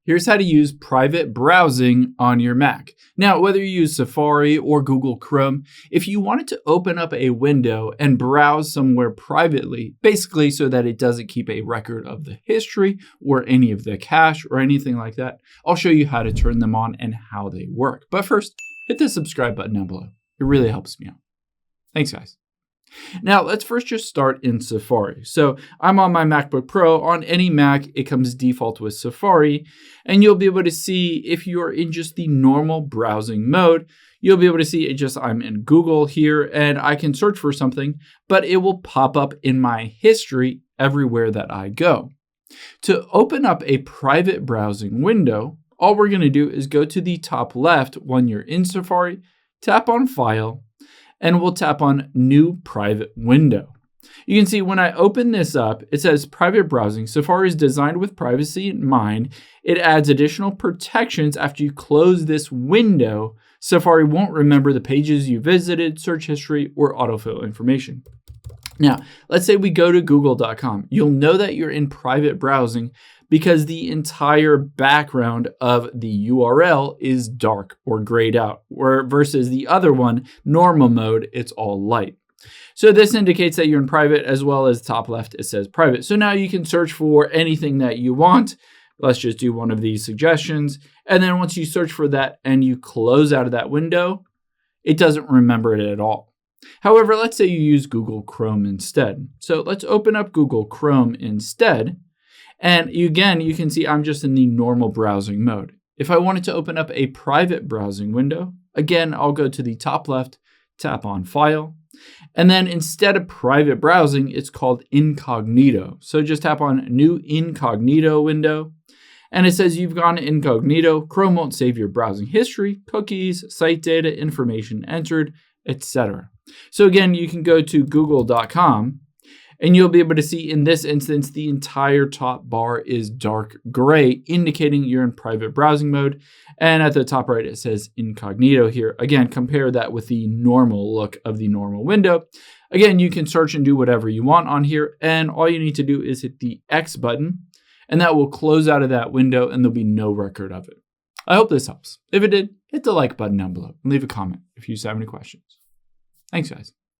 Here's how to use private browsing on your Mac. Now, whether you use Safari or Google Chrome, if you wanted to open up a window and browse somewhere privately, basically so that it doesn't keep a record of the history or any of the cache or anything like that, I'll show you how to turn them on and how they work. But first, hit the subscribe button down below. It really helps me out. Thanks, guys. Now, let's first just start in Safari. So I'm on my MacBook Pro. On any Mac, it comes default with Safari, and you'll be able to see if you're in just the normal browsing mode, you'll be able to see I'm in Google here, and I can search for something, but it will pop up in my history everywhere that I go. To open up a private browsing window, all we're going to do is go to the top left when you're in Safari, tap on File, and we'll tap on New Private Window. You can see when I open this up, it says Private Browsing. Safari is designed with privacy in mind. It adds additional protections after you close this window. Safari won't remember the pages you visited, search history, or autofill information. Now, let's say we go to google.com. You'll know that you're in private browsing because the entire background of the URL is dark or grayed out, versus the other one, normal mode, it's all light. So this indicates that you're in private, as well as top left, it says private. So now you can search for anything that you want. Let's just do one of these suggestions. And then once you search for that and you close out of that window, it doesn't remember it at all. However, let's say you use Google Chrome instead. So let's open up Google Chrome instead. And again, you can see I'm just in the normal browsing mode. If I wanted to open up a private browsing window, again, I'll go to the top left, tap on File, and then instead of private browsing, it's called incognito. So just tap on New Incognito Window, and it says you've gone incognito. Chrome won't save your browsing history, cookies, site data, information entered, etc. So again, you can go to google.com, and you'll be able to see in this instance, the entire top bar is dark gray, indicating you're in private browsing mode. And at the top right, it says incognito here. Again, compare that with the normal look of the normal window. Again, you can search and do whatever you want on here. And all you need to do is hit the X button, and that will close out of that window and there'll be no record of it. I hope this helps. If it did, hit the like button down below and leave a comment if you have any questions. Thanks, guys.